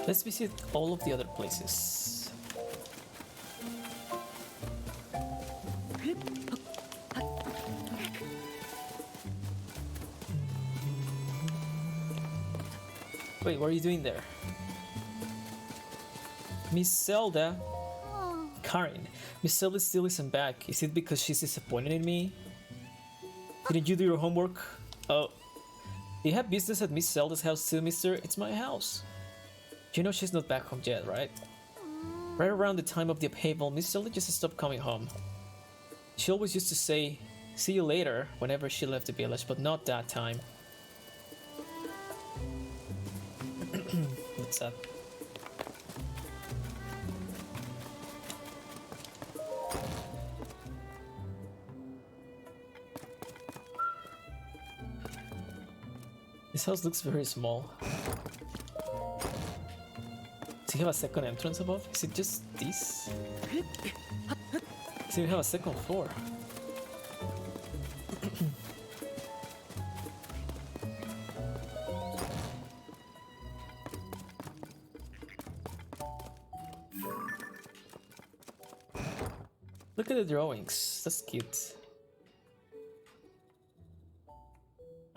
Let's visit all of the other places. Wait, what are you doing there? Miss Zelda? Karen, Miss Zelda still isn't back. Is it because she's disappointed in me? Didn't you do your homework? Oh. Do you have business at Miss Zelda's house too, mister? It's my house. You know she's not back home yet, right? Right around the time of the upheaval, Miss Zelda just stopped coming home. She always used to say, see you later, whenever she left the village, but not that time. What's up? This house looks very small. Does he have a second entrance above? Is it just this? Does he have a second floor? Look at the drawings. That's cute.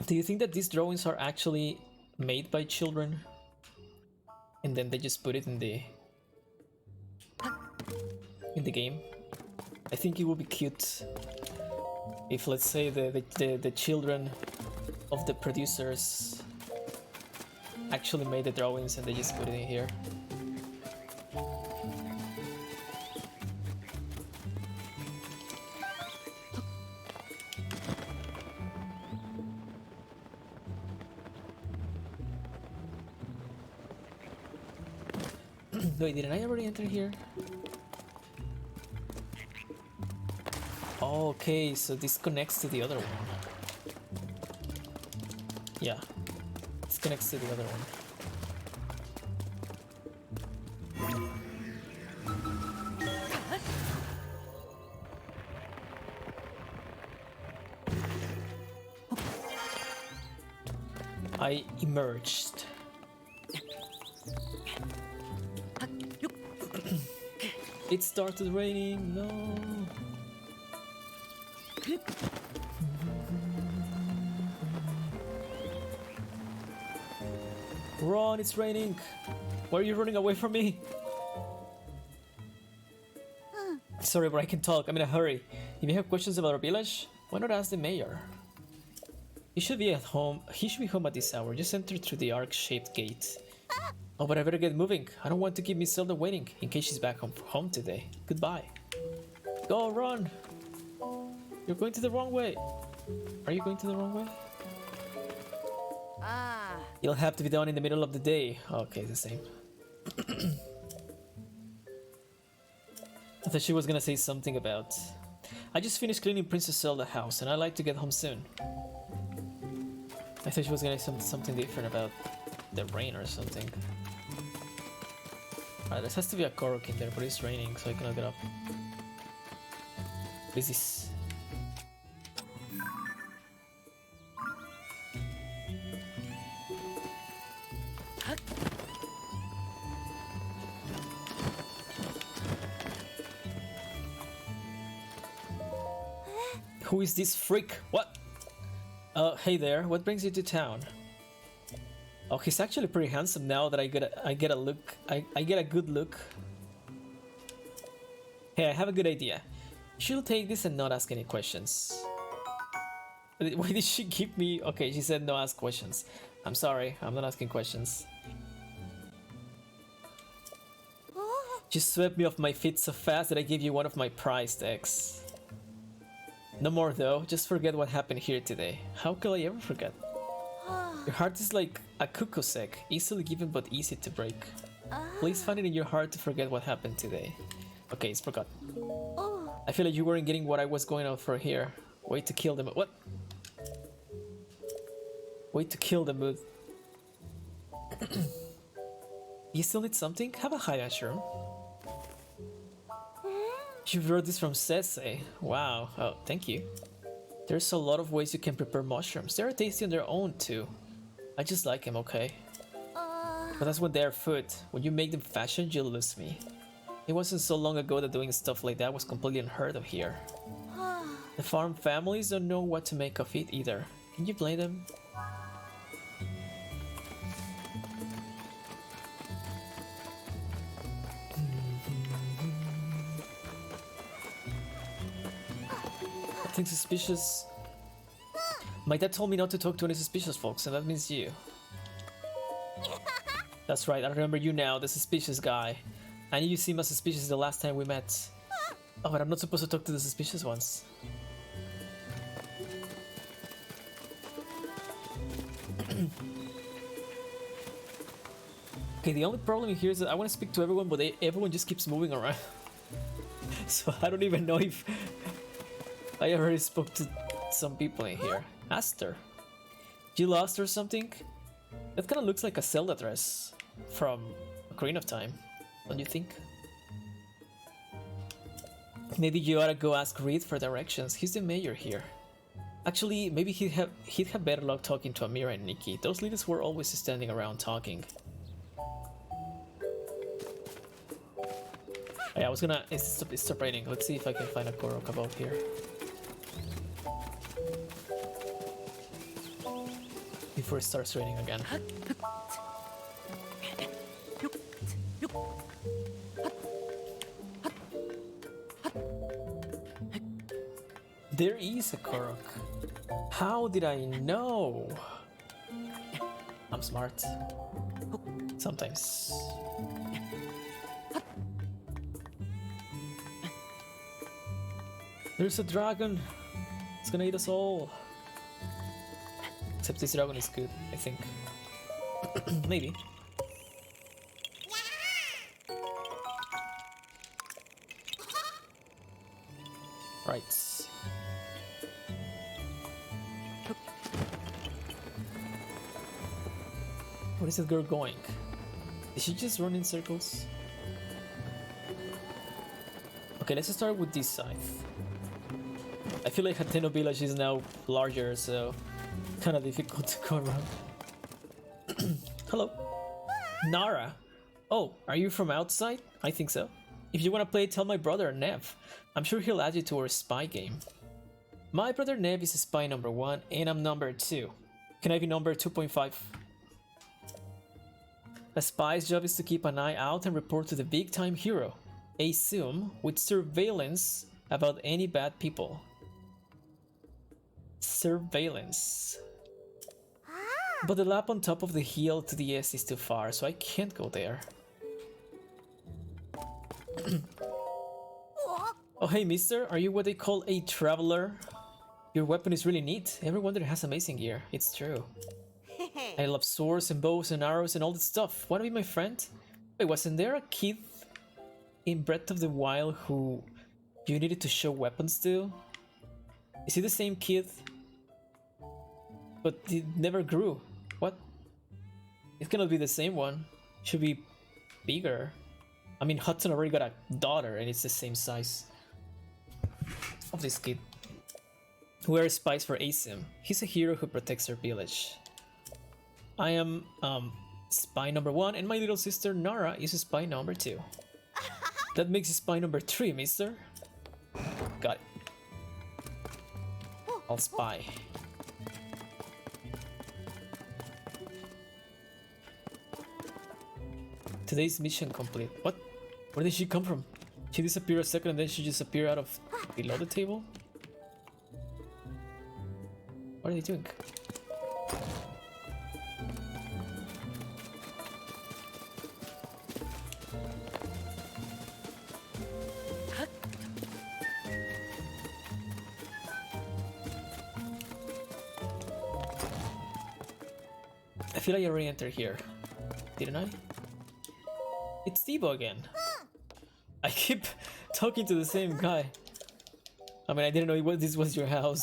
Do you think that these drawings are actually made by children? And then they just put it in the game? I think it would be cute if, let's say, the children of the producers actually made the drawings and they just put it in here. Wait, didn't I already enter here? Oh, okay, so this connects to the other one. Yeah, this connects to the other one. I emerged. It started raining, no. Run, it's raining. Why are you running away from me? Sorry, but I can talk. I'm in a hurry. If you have questions about our village, why not ask the mayor? He should be at home. He should be home at this hour. Just enter through the arc-shaped gate. Oh, but I better get moving. I don't want to keep Miss Zelda waiting in case she's back home today. Goodbye. Go, run! You're going to the wrong way. Are you going to the wrong way? It'll have to be done in the middle of the day. Okay, the same. I thought she was gonna say something about... I just finished cleaning Princess Zelda's house and I'd like to get home soon. I thought she was gonna say something different about the rain or something. Alright, there has to be a Korok in there, but it's raining, so I cannot get up. What is this? Who is this freak? What? Hey there, what brings you to town? Oh, he's actually pretty handsome now that I get a look. I get a good look. Hey, I have a good idea. She'll take this and not ask any questions. Why did she give me? Okay, she said no ask questions. I'm sorry, I'm not asking questions. She swept me off my feet so fast that I gave you one of my prized eggs. No more though, just forget what happened here today. How could I ever forget? Your heart is like a cuckoo's egg, easily given but easy to break. Please find it in your heart to forget what happened today. Okay, it's forgotten. I feel like you weren't getting what I was going out for here. Wait to kill the mood. What? Wait to kill the mood. You still need something? Have a high mushroom. You wrote this from Sese. Wow. Oh, thank you. There's a lot of ways you can prepare mushrooms. They're tasty on their own too. I just like them, okay? But that's when they're food. When you make them fashion, you'll lose me. It wasn't so long ago that doing stuff like that was completely unheard of here. The farm families don't know what to make of it either. Can you blame them? Nothing suspicious. My dad told me not to talk to any suspicious folks, and that means you. That's right, I remember you now, the suspicious guy. I knew you seemed as suspicious the last time we met. Oh, but I'm not supposed to talk to the suspicious ones. Okay, the only problem here is that I want to speak to everyone, but everyone just keeps moving around. So I don't even know if I already spoke to some people in here. Aster. You lost or something? That kind of looks like a Zelda dress from Ocarina of Time, don't you think? Maybe you ought to go ask Reed for directions. He's the mayor here. Actually, maybe he'd have better luck talking to Amira and Nikki. Those ladies were always standing around talking. Oh, yeah, I was gonna... It's raining. Let's see if I can find a Korok about here. Before it starts raining again. There is a Korok. How did I know? I'm smart. Sometimes. There's a dragon. It's gonna eat us all. Except this dragon is good, I think. Maybe. Right. Where is that girl going? Did she just run in circles? Okay, let's start with this side. I feel like Hateno Village is now larger, so kind of difficult to go around. Hello. Nara. Oh, are you from outside? I think so. If you want to play, tell my brother Nev. I'm sure he'll add you to our spy game. My brother Nev is spy number 1 and I'm number 2. Can I be number 2.5? A spy's job is to keep an eye out and report to the big time hero, Asum, with surveillance about any bad people. Surveillance. But the lap on top of the hill to the east is too far, so I can't go there. Oh hey mister, are you what they call a traveler? Your weapon is really neat. Everyone there has amazing gear, it's true. I love swords and bows and arrows and all that stuff. Wanna be my friend? Wait, wasn't there a kid in Breath of the Wild who you needed to show weapons to? Is he the same kid? But it never grew. What? It cannot be the same one. Should be bigger. I mean, Hudson already got a daughter and it's the same size of this kid. We are spies for Asum. He's a hero who protects our village. I am spy number 1 and my little sister Nara is spy number 2. That makes you spy number 3, mister. Got it. I'll spy. Today's mission complete. What? Where did she come from? She disappeared a second and then she just appeared out of below the table? What are they doing? I feel like I already entered here. Didn't I? It's Debo again. I keep talking to the same guy. I mean, I didn't know this was your house.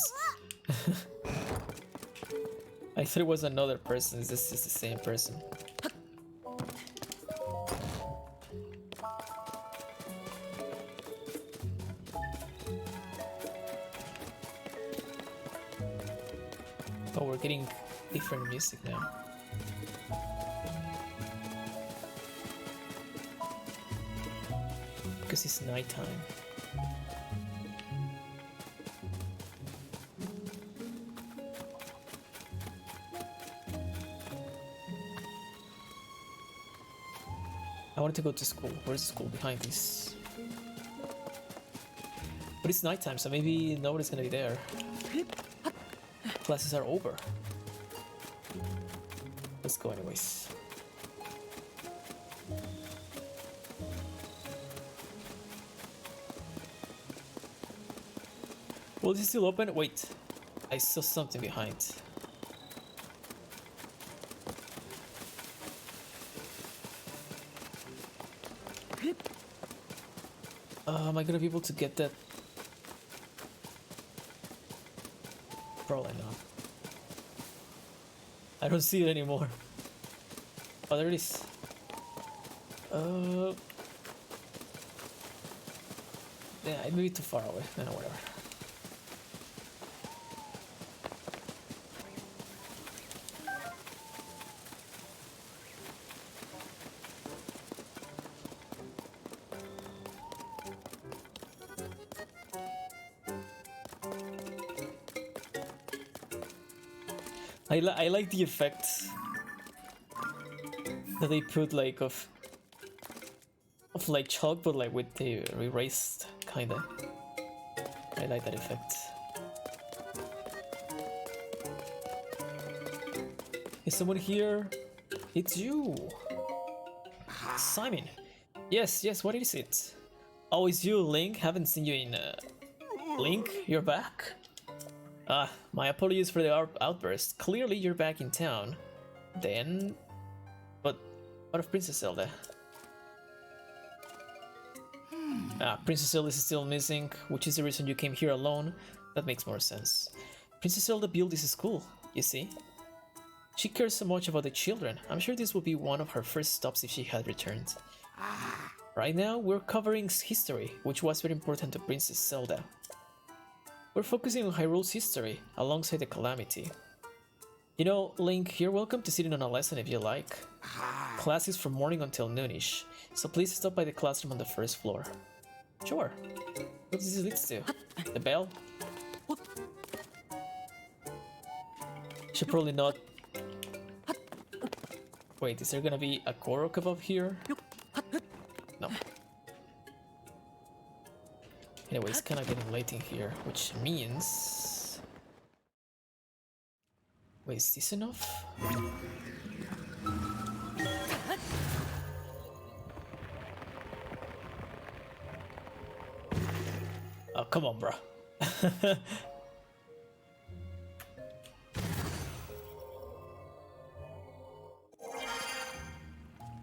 I thought it was another person. This is the same person. Oh, we're getting different music now. Because it's nighttime. I wanted to go to school. Where's the school? Behind this. But it's nighttime, so maybe nobody's gonna be there. Classes are over. Let's go anyways. Well, is it still open? Wait, I saw something behind. Am I gonna be able to get that? Probably not. I don't see it anymore. Oh, there it is. Yeah, it may be too far away. No, whatever. I like the effect that they put like of like chalk, but like with the erased kinda. I like that effect. Is someone here? It's you, Simon. Yes, what is it? Oh, it's you, Link. Haven't seen you in Link, you're back. Ah, my apologies for the outburst. Clearly you're back in town. Then... But what of Princess Zelda? Ah, Princess Zelda is still missing, which is the reason you came here alone. That makes more sense. Princess Zelda built this school, you see? She cares so much about the children. I'm sure this will be one of her first stops if she had returned. Right now, we're covering history, which was very important to Princess Zelda. We're focusing on Hyrule's history, alongside the Calamity. You know, Link, you're welcome to sit in on a lesson if you like. Class is from morning until noonish, so please stop by the classroom on the first floor. Sure. What does this lead to? The bell? Should probably not... Wait, is there gonna be a Korok above here? No. Anyway, it's kinda getting late in here, which means... Wait, is this enough? Oh, come on, bro.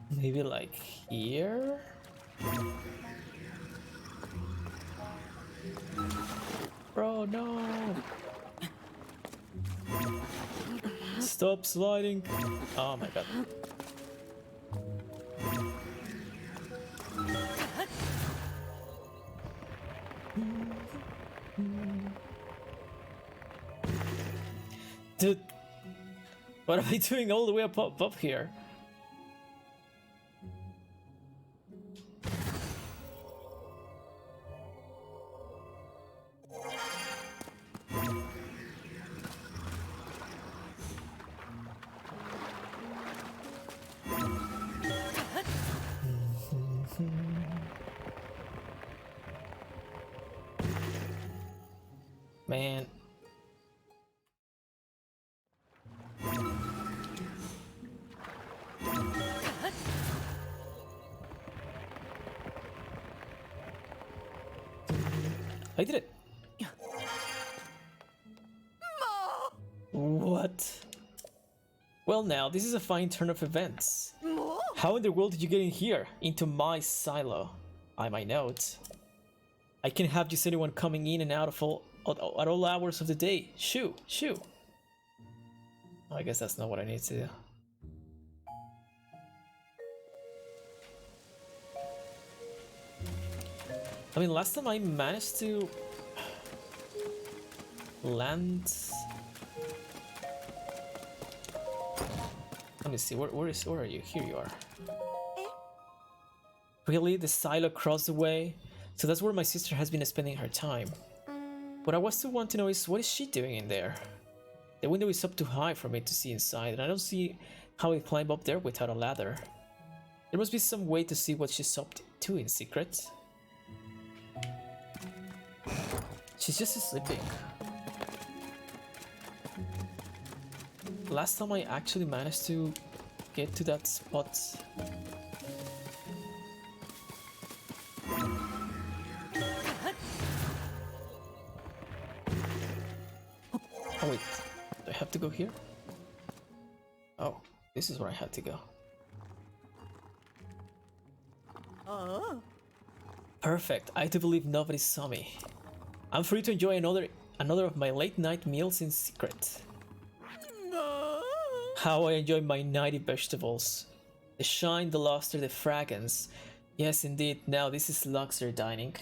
Maybe like here? Bro, no! Stop sliding! Oh my god. Dude, what am I doing all the way up here? Man. I did it. What? Well now, this is a fine turn of events. How in the world did you get in here? Into my silo? I might note. I can't have just anyone coming in and out of at all hours of the day. Shoo, shoo. I guess that's not what I need to do. I mean, last time I managed to land Let me see, where are you? Here you are. Really? The silo across the way? So that's where my sister has been spending her time. What I still want to know is, what is she doing in there? The window is up too high for me to see inside, and I don't see how I climb up there without a ladder. There must be some way to see what she's up to in secret. She's just sleeping. Last time I actually managed to get to that spot. Oh wait, do I have to go here? Oh, this is where I had to go. Perfect, I do believe nobody saw me. I'm free to enjoy another of my late night meals in secret. How I enjoy my nighty vegetables. The shine, the luster, the fragrance. Yes indeed, now this is luxury dining.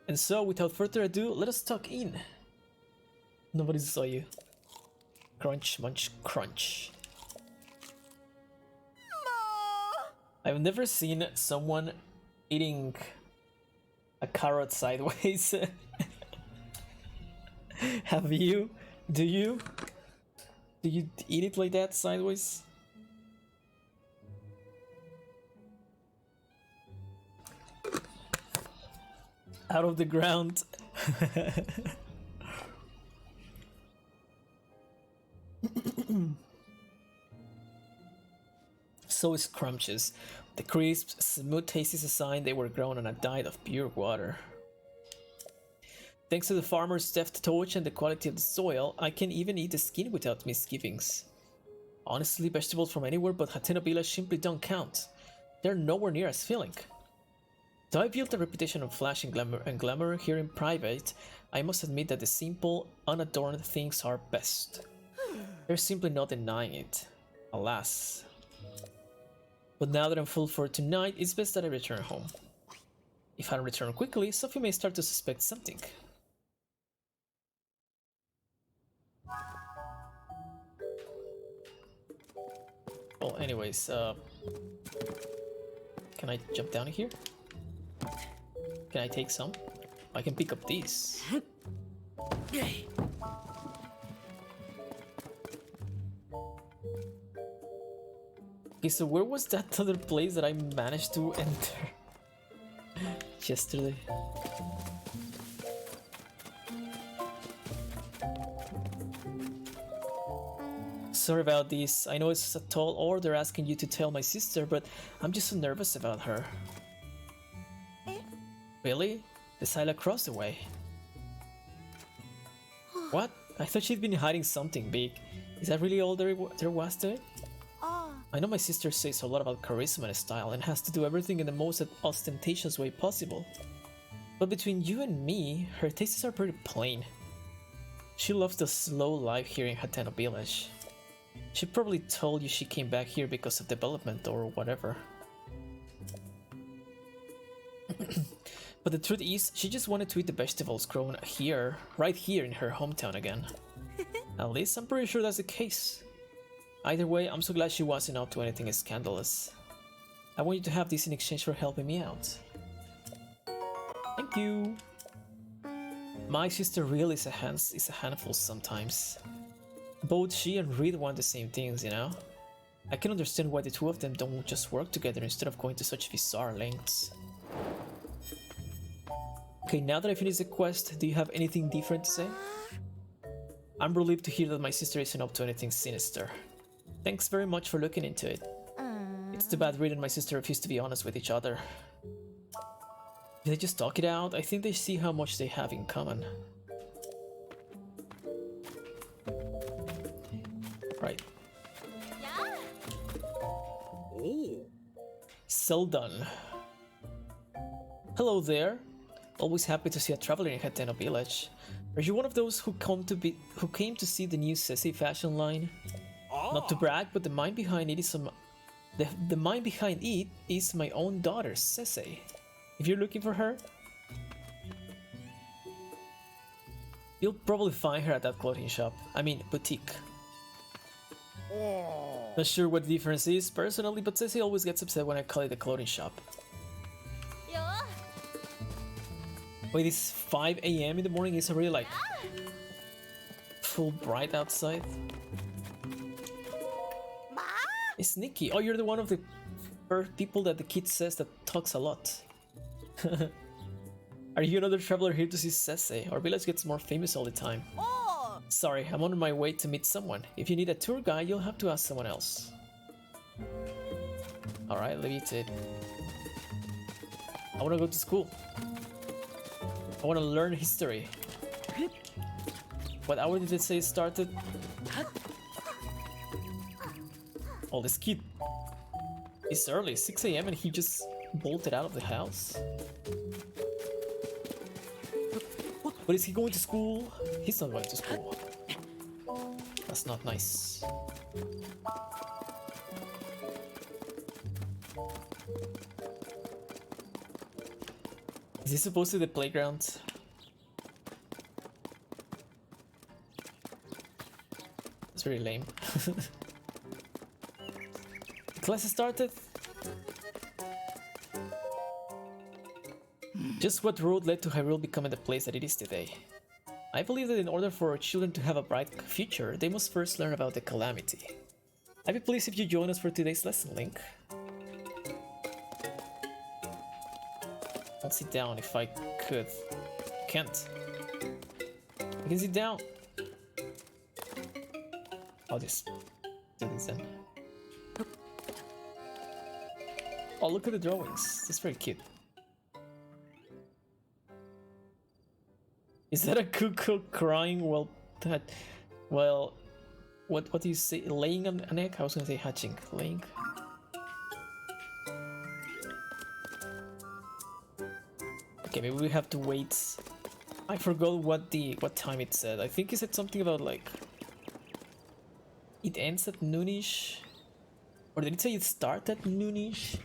And so, without further ado, let us tuck in. Nobody saw you. Crunch, munch, crunch. I've never seen someone eating a carrot sideways. Have you? Do you? Do you eat it like that, sideways? Out of the ground. So scrumptious. The crisp, smooth taste is a sign they were grown on a diet of pure water. Thanks to the farmer's deft touch and the quality of the soil, I can even eat the skin without misgivings. Honestly, vegetables from anywhere but Hateno village simply don't count. They're nowhere near as filling. Though I built a reputation of flash and glamour here in private, I must admit that the simple, unadorned things are best. There's simply no denying it. Alas. But now that I'm full for tonight, it's best that I return home. If I don't return quickly, Sophie may start to suspect something. Well, anyways, can I jump down here? Can I take some? I can pick up these. Okay, so where was that other place that I managed to enter yesterday? Sorry about this. I know it's a tall order asking you to tell my sister, but I'm just so nervous about her. Really? The silo across the way. What? I thought she'd been hiding something big. Is that really all there was to it? I know my sister says a lot about charisma and style and has to do everything in the most ostentatious way possible. But between you and me, her tastes are pretty plain. She loves the slow life here in Hateno village. She probably told you she came back here because of development or whatever. But the truth is, she just wanted to eat the vegetables grown here, right here in her hometown again. At least I'm pretty sure that's the case. Either way, I'm so glad she wasn't up to anything scandalous. I want you to have this in exchange for helping me out. Thank you! My sister really is a handful sometimes. Both she and Reed want the same things, you know? I can understand why the two of them don't just work together instead of going to such bizarre lengths. Okay, now that I finished the quest, do you have anything different to say? I'm relieved to hear that my sister isn't up to anything sinister. Thanks very much for looking into it. It's too bad Reed and my sister refuse to be honest with each other. Did they just talk it out? I think they see how much they have in common. Right. Zelda. Hello there. Always happy to see a traveler in Hateno village. Are you one of those who came to see the new Sese fashion line? Not to brag, but the mind behind it is my own daughter, Sese. If you're looking for her, you'll probably find her at that clothing shop. I mean, boutique. Not sure what the difference is personally, but Ceci always gets upset when I call it a clothing shop. Wait, it's 5 a.m. in the morning? Is it really like full bright outside? It's Nikki. Oh, you're the one of the people that the kid says that talks a lot. Are you another traveler here to see Sese? Our village gets more famous all the time. Sorry, I'm on my way to meet someone. If you need a tour guide, you'll have to ask someone else. Alright, leave it. I wanna go to school. I wanna learn history. What hour did it say it started? Oh, this kid. It's early, 6 a.m. and he just bolted out of the house. But is he going to school? He's not going to school. That's not nice. Is this supposed to be the playground? That's really lame. Class started? Just what road led to Hyrule becoming the place that it is today? I believe that in order for our children to have a bright future, they must first learn about the calamity. I'd be pleased if you join us for today's lesson, Link. I'll sit down if I could. Can't. I can sit down. I'll just do this then. Oh, look at the drawings. That's very cute. Is that a cuckoo crying while what do you say? Laying an egg? I was gonna say hatching. Laying. Okay, maybe we have to wait. I forgot what time it said. I think it said something about like it ends at noonish, or did it say it starts at noonish?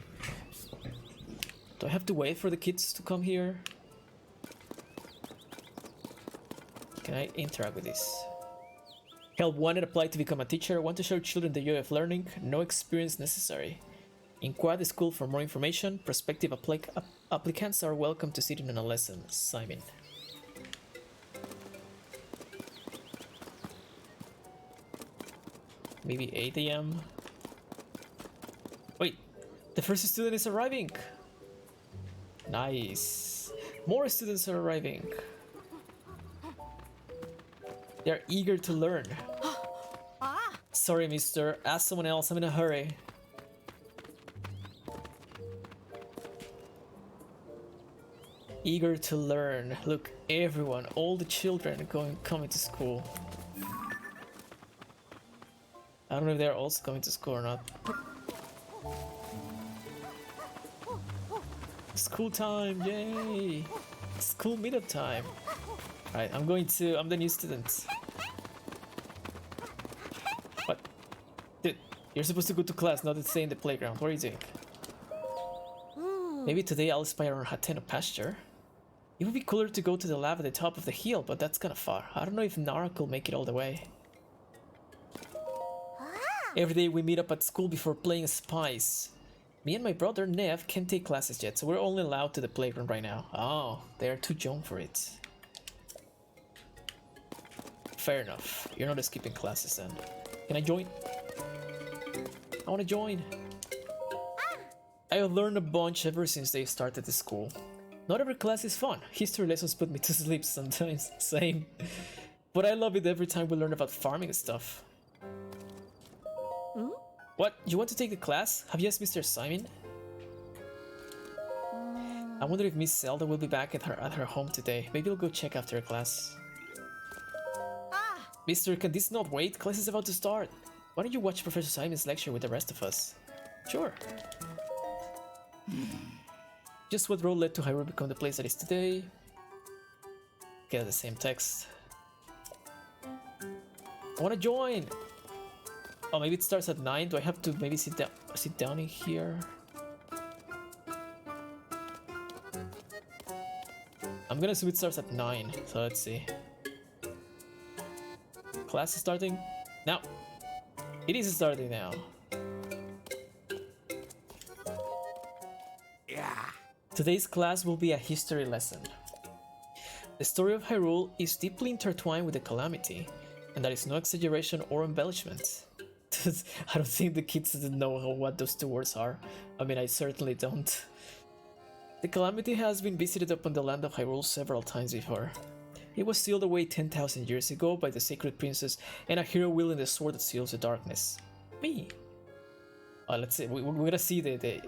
Do I have to wait for the kids to come here? Can I interact with this? Help wanted applied to become a teacher. Want to show children the joy of learning. No experience necessary. Inquire the school for more information. Prospective applicants are welcome to sit in on a lesson. Simon. Maybe 8 a.m. Wait, the first student is arriving. Nice. More students are arriving. They're eager to learn. Sorry, mister. Ask someone else. I'm in a hurry. Eager to learn. Look, everyone, all the children coming to school. I don't know if they're also coming to school or not. School time, yay! School meetup time. Alright, I'm the new student. What? Dude, you're supposed to go to class, not to stay in the playground. What are you doing? Maybe today I'll spy around Hateno pasture. It would be cooler to go to the lab at the top of the hill, but that's kinda far. I don't know if Nara will make it all the way. Every day we meet up at school before playing spies. Me and my brother Nev can't take classes yet, so we're only allowed to the playground right now. Oh, they are too young for it. Fair enough. You're not skipping classes then. Can I join? I wanna join. I have learned a bunch ever since they started the school. Not every class is fun. History lessons put me to sleep sometimes. Same. But I love it every time we learn about farming stuff. What? You want to take the class? Have you asked Mr. Simon? I wonder if Miss Zelda will be back at her home today. Maybe I'll go check after class. Mister, can this not wait? Class is about to start. Why don't you watch Professor Simon's lecture with the rest of us? Sure. Just what road led to Hyrule become the place that is today? Get the same text. I wanna join! Oh, maybe it starts at 9. Do I have to maybe sit down in here? I'm gonna assume it starts at 9, so let's see. Class is starting now. It is starting now. Yeah. Today's class will be a history lesson. The story of Hyrule is deeply intertwined with the Calamity, and that is no exaggeration or embellishment. I don't think the kids know what those two words are. I mean, I certainly don't. The Calamity has been visited upon the land of Hyrule several times before. It was sealed away 10,000 years ago by the Sacred Princess and a hero wielding the sword that seals the darkness. Me. Let's see. We're gonna see the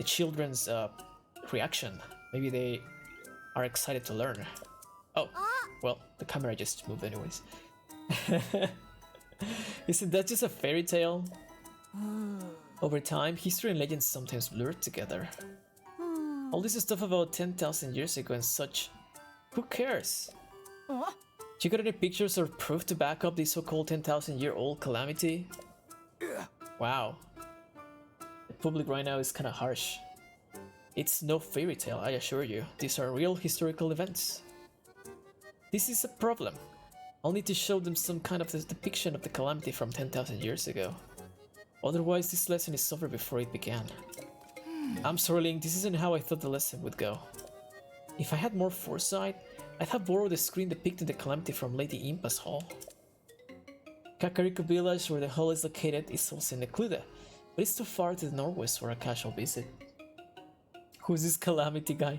children's reaction. Maybe they are excited to learn. Oh, well, the camera just moved anyways. Isn't that just a fairy tale? Over time, history and legends sometimes blur together. All this stuff about 10,000 years ago and such, who cares? You got any pictures or proof to back up this so-called 10,000-year-old calamity? Wow. The public right now is kinda harsh. It's no fairy tale, I assure you. These are real historical events. This is a problem. I'll need to show them some kind of depiction of the calamity from 10,000 years ago. Otherwise, this lesson is over before it began. I'm sorry, Link, this isn't how I thought the lesson would go. If I had more foresight, I'd have borrowed the screen depicting the calamity from Lady Impa's hall. Kakariko village, where the hall is located, is also included, but it's too far to the northwest for a casual visit. Who's this calamity guy?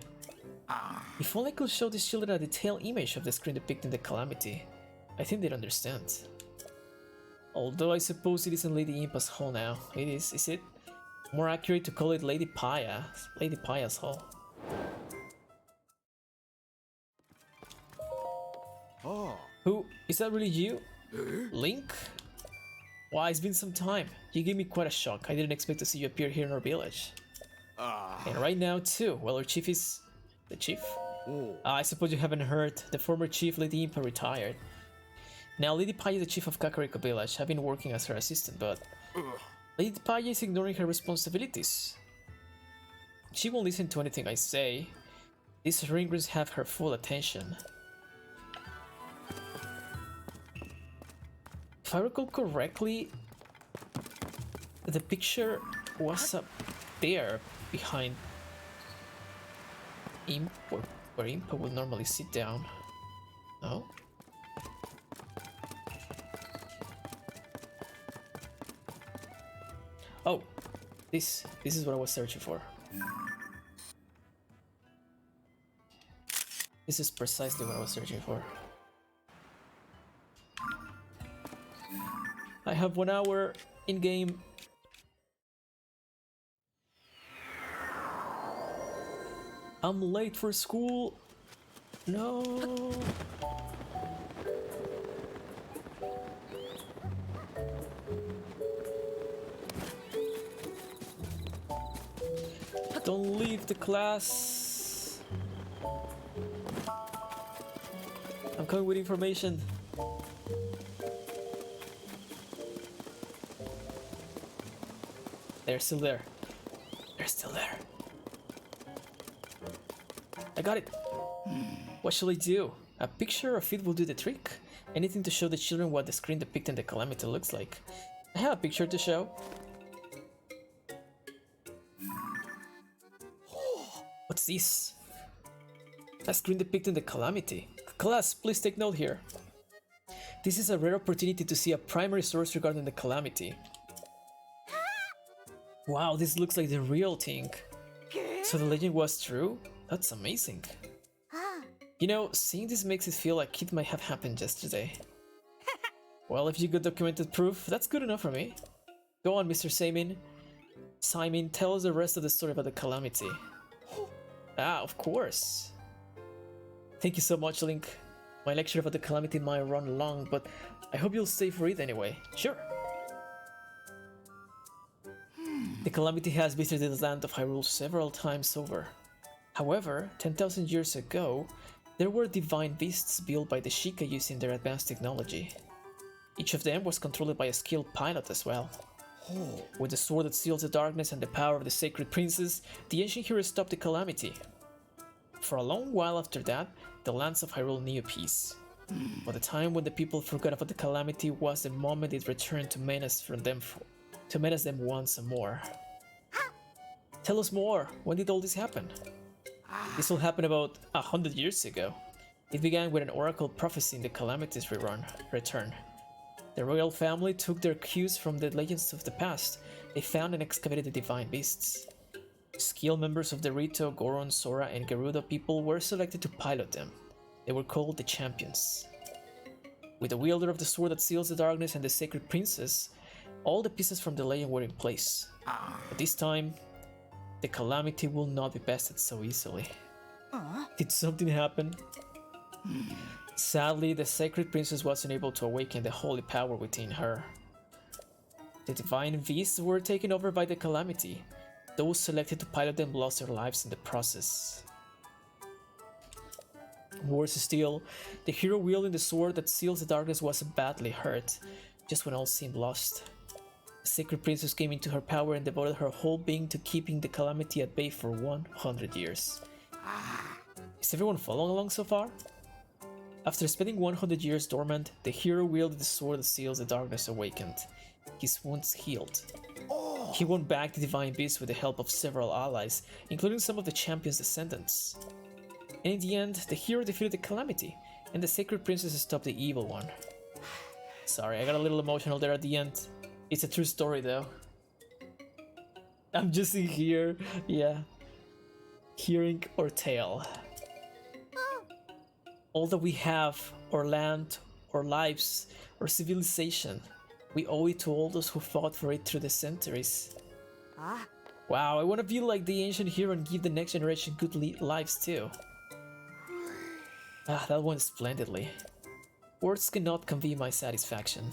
If only I could show these children a detailed image of the screen depicting the calamity, I think they'd understand. Although I suppose it isn't Lady Impa's hall now. It is it? More accurate to call it Lady Paya's hall. Oh. Who? Is that really you? Link? Why, it's been some time. You gave me quite a shock. I didn't expect to see you appear here in our village. And right now too. Well, our chief is... the chief? I suppose you haven't heard. The former chief, Lady Impa, retired. Now, Lady Paya is the chief of Kakariko village. I've been working as her assistant, but... Lady Paya is ignoring her responsibilities. She won't listen to anything I say. These ringrings have her full attention. If I recall correctly, the picture was up there behind Imp, where Impa would normally sit down. No? Oh, this is what I was searching for. This is precisely what I was searching for. I have 1 hour in game. I'm late for school. No. Don't leave the class. I'm coming with information. They're still there. They're still there. I got it. What shall I do? A picture of it will do the trick. Anything to show the children what the screen depicting the calamity looks like. I have a picture to show. What's this? A screen depicting the calamity. Class, please take note here. This is a rare opportunity to see a primary source regarding the calamity. Wow, this looks like the real thing. So the legend was true? That's amazing. You know, seeing this makes it feel like it might have happened yesterday. Well, if you got documented proof, that's good enough for me. Go on, Mr. Simon, tell us the rest of the story about the calamity. Ah, of course. Thank you so much, Link. My lecture about the calamity might run long, but I hope you'll stay for it anyway. Sure. The calamity has visited the land of Hyrule several times over. However, 10,000 years ago, there were divine beasts built by the Sheikah using their advanced technology. Each of them was controlled by a skilled pilot as well. With the sword that seals the darkness and the power of the Sacred Princess, the ancient hero stopped the calamity. For a long while after that, the lands of Hyrule knew peace. But the time when the people forgot about the calamity was the moment it returned to menace them once more. Tell us more. When did all this happen? This all happened about 100 years ago. It began with an oracle prophecy in the calamity's return. The royal family took their cues from the legends of the past. They found and excavated the divine beasts. Skilled members of the Rito, Goron, Sora, and Gerudo people were selected to pilot them. They were called the champions. With the wielder of the sword that seals the darkness and the sacred princess, all the pieces from the legend were in place. But this time, the calamity will not be bested so easily. Did something happen? Sadly, the sacred princess wasn't able to awaken the holy power within her. The divine beasts were taken over by the calamity. Those selected to pilot them lost their lives in the process. Worse still, the hero wielding the sword that seals the darkness was badly hurt, just when all seemed lost. The sacred princess came into her power and devoted her whole being to keeping the calamity at bay for 100 years. Is everyone following along so far? After spending 100 years dormant, the hero wielded the sword that seals the darkness awakened. His wounds healed. He won back the divine beast with the help of several allies, including some of the champion's descendants. And in the end, the hero defeated the calamity, and the sacred princess stopped the evil one. Sorry, I got a little emotional there at the end. It's a true story though. I'm just in here, yeah. Hearing our tale. All that we have, our land, our lives, our civilization, we owe it to all those who fought for it through the centuries. Wow, I want to be like the ancient hero and give the next generation good lives too. That went splendidly. Words cannot convey my satisfaction.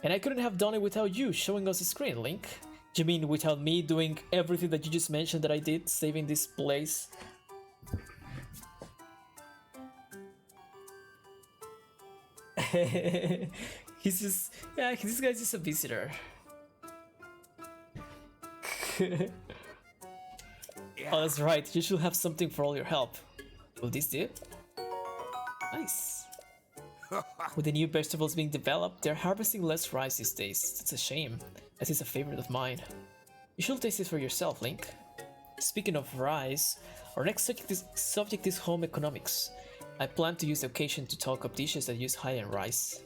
And I couldn't have done it without you showing us the screen, Link. You mean without me doing everything that you just mentioned that I did, saving this place? He's just, yeah, this guy's just a visitor. Oh, that's right, you should have something for all your help. Will this do? Nice. With the new vegetables being developed, they're harvesting less rice these days. It's a shame, as it's a favorite of mine. You should taste it for yourself, Link. Speaking of rice, our next subject is home economics. I plan to use the occasion to talk up dishes that use high-end rice.